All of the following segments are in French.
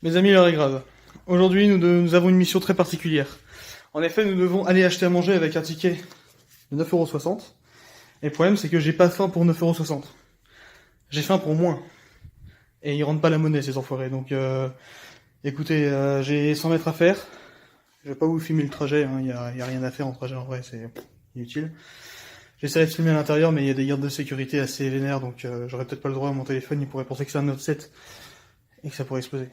Mes amis, l'heure est grave. Aujourd'hui, nous avons une mission très particulière. En effet, nous devons aller acheter à manger avec un ticket de 9,60 €. Et le problème, c'est que j'ai pas faim pour 9,60 €. J'ai faim pour moins. Et ils rendent pas la monnaie, ces enfoirés. Donc, écoutez, j'ai 100 mètres à faire. Je vais pas vous filmer le trajet, hein. Y a rien à faire en trajet, en vrai, c'est inutile. J'essaierai de filmer à l'intérieur, mais il y a des gardes de sécurité assez vénères, donc j'aurais peut-être pas le droit à mon téléphone. Ils pourraient penser que c'est un Note 7 et que ça pourrait exploser.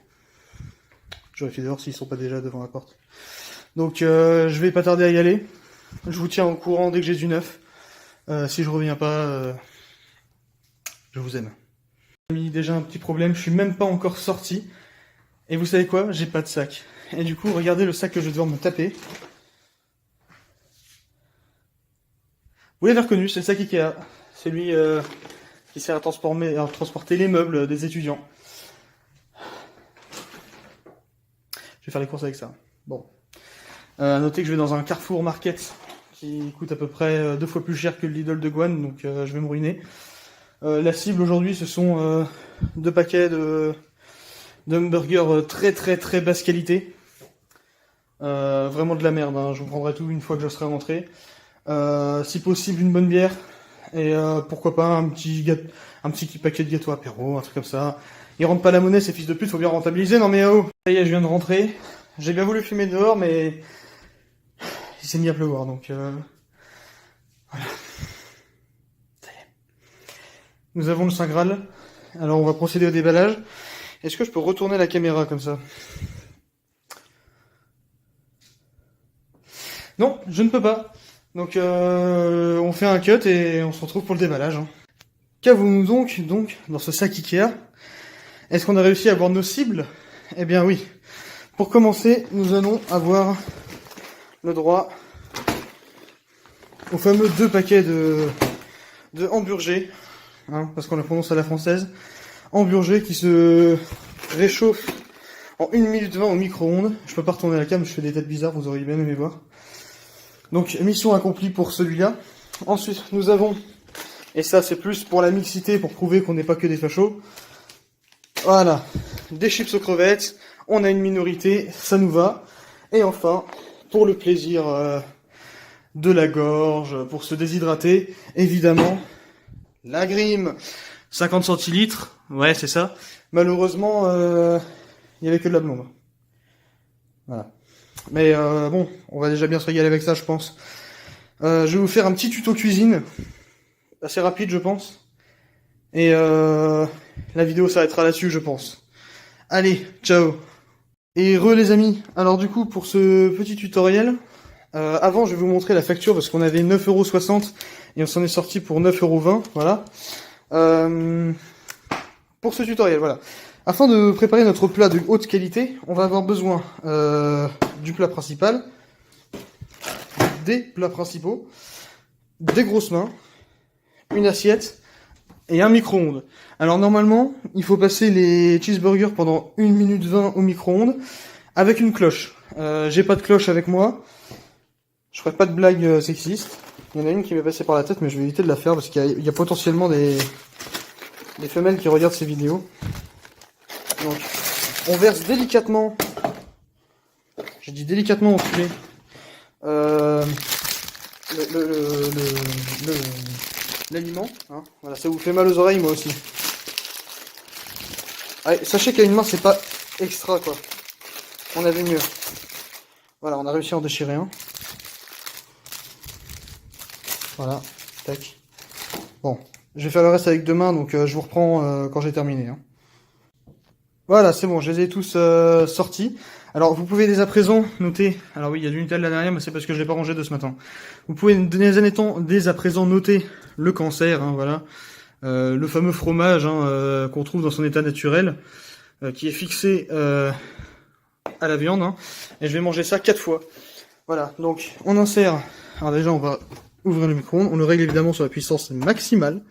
Je vérifie dehors s'ils sont pas déjà devant la porte. Donc je vais pas tarder à y aller. Je vous tiens au courant dès que j'ai du neuf. Si je reviens pas, je vous aime. J'ai mis déjà un petit problème, je suis même pas encore sorti. Et vous savez quoi? J'ai pas de sac. Et du coup, regardez le sac que je vais devoir me taper. Vous l'avez reconnu, c'est le sac Ikea. Celui qui sert à transporter les meubles des étudiants. Je vais faire les courses avec ça. Bon. Notez que je vais dans un Carrefour Market qui coûte à peu près 2 fois plus cher que le Lidl de Gouane, donc je vais me ruiner. La cible aujourd'hui, ce sont 2 paquets de hamburgers très basse qualité. Vraiment de la merde, hein. Je vous prendrai tout une fois que je serai rentré. Si possible, une bonne bière. Et pourquoi pas un petit paquet de gâteaux apéro, un truc comme ça. Ils rendent pas la monnaie, ces fils de pute, faut bien rentabiliser. Non mais oh, ça y est, je viens de rentrer. J'ai bien voulu fumer dehors, mais il s'est mis à pleuvoir, donc voilà. Ça y est. Nous avons le Saint Graal. Alors on va procéder au déballage. Est-ce que je peux retourner la caméra comme ça? Non, je ne peux pas. Donc on fait un cut et on se retrouve pour le déballage. Hein. Qu'avons-nous donc dans ce sac Ikea? Est-ce qu'on a réussi à avoir nos cibles? Eh bien oui. Pour commencer, nous allons avoir le droit aux fameux 2 paquets de hamburgers, hein, parce qu'on le prononce à la française, hamburgers qui se réchauffent en 1 minute 20 au micro-ondes. Je peux pas retourner la cam, je fais des têtes bizarres, vous auriez bien aimé voir. Donc mission accomplie pour celui-là. Ensuite, nous avons, et ça c'est plus pour la mixité, pour prouver qu'on n'est pas que des fachos, voilà, des chips aux crevettes, on a une minorité, ça nous va. Et enfin, pour le plaisir de la gorge, pour se déshydrater, évidemment, la Grime, 50 centilitres, ouais c'est ça. Malheureusement, il y avait que de la blonde. Voilà. Mais bon, on va déjà bien se régaler avec ça, je pense. Je vais vous faire un petit tuto cuisine, assez rapide, je pense. Et la vidéo s'arrêtera là-dessus, je pense. Allez, ciao. Et les amis. Alors du coup, pour ce petit tutoriel, avant, je vais vous montrer la facture parce qu'on avait 9,60 € et on s'en est sorti pour 9,20 €. Voilà. Pour ce tutoriel, voilà. Afin de préparer notre plat de haute qualité, on va avoir besoin du plat principal, des plats principaux, des grosses mains, une assiette et un micro-ondes. Alors normalement, il faut passer les cheeseburgers pendant 1 minute 20 au micro-ondes avec une cloche. J'ai pas de cloche avec moi. Je ferai pas de blague sexiste. Il y en a une qui m'est passée par la tête, mais je vais éviter de la faire parce qu'il y a potentiellement des femelles qui regardent ces vidéos. Donc, on verse délicatement, je dis délicatement enculé, l'aliment, hein. Voilà, ça vous fait mal aux oreilles, moi aussi. Allez, sachez qu'à une main, c'est pas extra, quoi. On avait mieux. Voilà, on a réussi à en déchirer un. Voilà, tac. Bon, je vais faire le reste avec 2 mains, donc je vous reprends quand j'ai terminé, hein. Voilà, c'est bon, je les ai tous sortis. Alors, vous pouvez dès à présent noter... Alors oui, il y a du Nutella là derrière, mais c'est parce que je l'ai pas rangé de ce matin. Vous pouvez dès à présent noter le cancer, hein, voilà. Le fameux fromage hein, qu'on trouve dans son état naturel, qui est fixé à la viande. Hein, et je vais manger ça 4 fois. Voilà, donc on insère... Alors déjà, on va ouvrir le micro-ondes. On le règle évidemment sur la puissance maximale.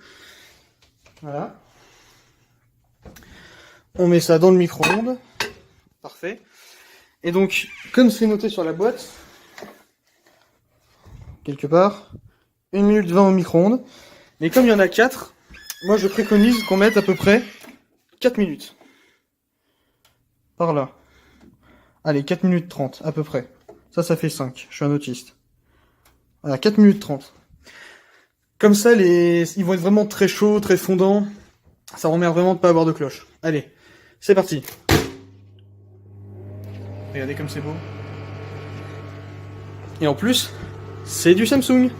Voilà. On met ça dans le micro-ondes. Parfait. Et donc, comme c'est noté sur la boîte, quelque part, 1 minute 20 au micro-ondes. Mais comme il y en a 4, moi je préconise qu'on mette à peu près 4 minutes. par là. Allez, 4 minutes 30, à peu près. Ça fait 5. Je suis un autiste. Voilà, 4 minutes 30. Comme ça, ils vont être vraiment très chauds, très fondants. Ça m'emmerde vraiment de pas avoir de cloche. Allez, c'est parti. Regardez comme c'est beau. Et en plus, c'est du Samsung.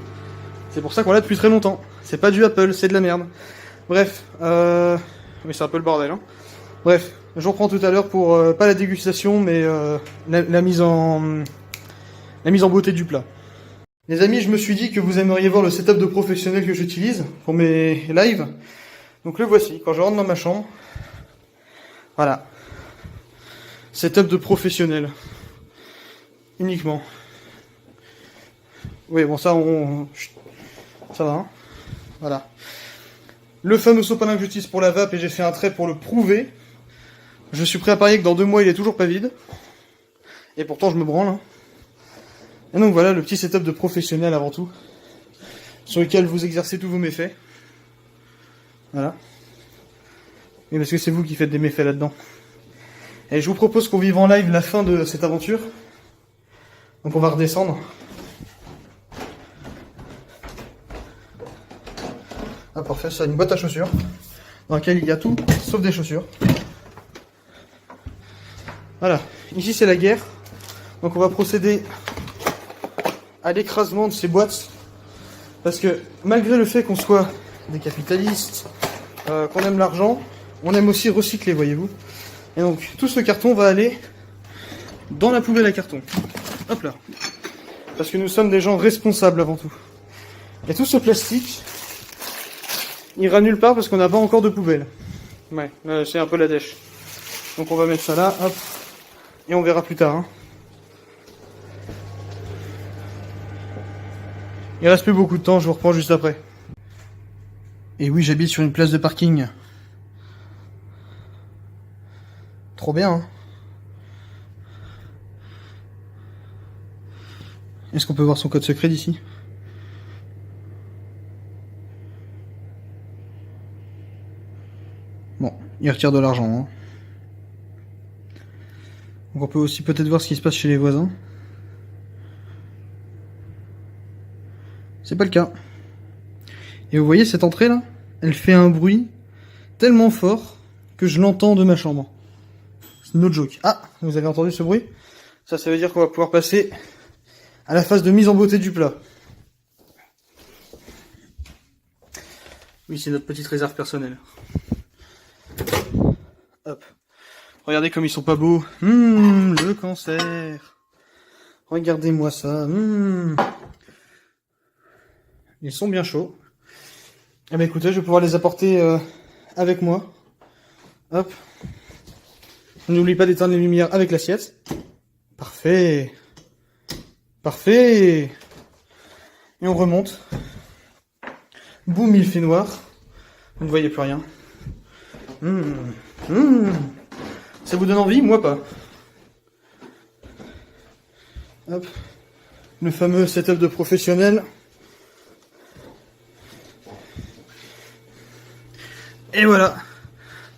C'est pour ça qu'on l'a depuis très longtemps. C'est pas du Apple, c'est de la merde. Bref, mais c'est un peu le bordel, hein. Bref, je vous reprends tout à l'heure pour, pas la dégustation, mais la mise en beauté du plat. Les amis, je me suis dit que vous aimeriez voir le setup de professionnel que j'utilise pour mes lives. Donc le voici, quand je rentre dans ma chambre. Voilà. Setup de professionnel. Uniquement. Oui, bon, ça va, hein. Voilà. Le fameux sopalin que j'utilise pour la vape, et j'ai fait un trait pour le prouver. Je suis prêt à parier que dans 2 mois, il est toujours pas vide. Et pourtant, je me branle, hein. Et donc voilà, le petit setup de professionnel avant tout. Sur lequel vous exercez tous vos méfaits. Voilà. Et parce que c'est vous qui faites des méfaits là-dedans. Et je vous propose qu'on vive en live la fin de cette aventure. Donc on va redescendre. Ah parfait, ça, une boîte à chaussures. Dans laquelle il y a tout, sauf des chaussures. Voilà, ici c'est la guerre. Donc on va procéder à l'écrasement de ces boîtes. Parce que malgré le fait qu'on soit des capitalistes, qu'on aime l'argent, on aime aussi recycler, voyez-vous. Et donc tout ce carton va aller dans la poubelle à carton. Hop là. Parce que nous sommes des gens responsables avant tout. Et tout ce plastique ira nulle part parce qu'on n'a pas encore de poubelle. Ouais, c'est un peu la dèche. Donc on va mettre ça là, hop. Et on verra plus tard, hein. Il reste plus beaucoup de temps, je vous reprends juste après. Et oui, j'habite sur une place de parking. Trop bien, hein. Est-ce qu'on peut voir son code secret d'ici? Bon, il retire de l'argent, hein. Donc on peut aussi peut-être voir ce qui se passe chez les voisins. C'est pas le cas. Et vous voyez cette entrée là? Elle fait un bruit tellement fort que je l'entends de ma chambre. C'est no joke. Ah, vous avez entendu ce bruit? Ça veut dire qu'on va pouvoir passer à la phase de mise en beauté du plat. Oui, c'est notre petite réserve personnelle. Hop. Regardez comme ils sont pas beaux. Le cancer. Regardez-moi ça. Ils sont bien chauds. Eh ben écoutez, je vais pouvoir les apporter avec moi. Hop. N'oublie pas d'éteindre les lumières avec l'assiette. Parfait. Parfait. Et on remonte. Boum, il fait noir. Vous ne voyez plus rien. Ça vous donne envie? Moi pas. Hop. Le fameux setup de professionnel. Et voilà.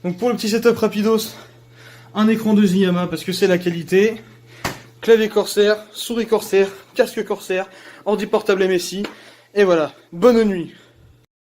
Donc pour le petit setup rapidos, un écran de Ziyama parce que c'est la qualité. Clavier Corsair, souris Corsair, casque Corsair, ordi portable MSI. Et voilà. Bonne nuit.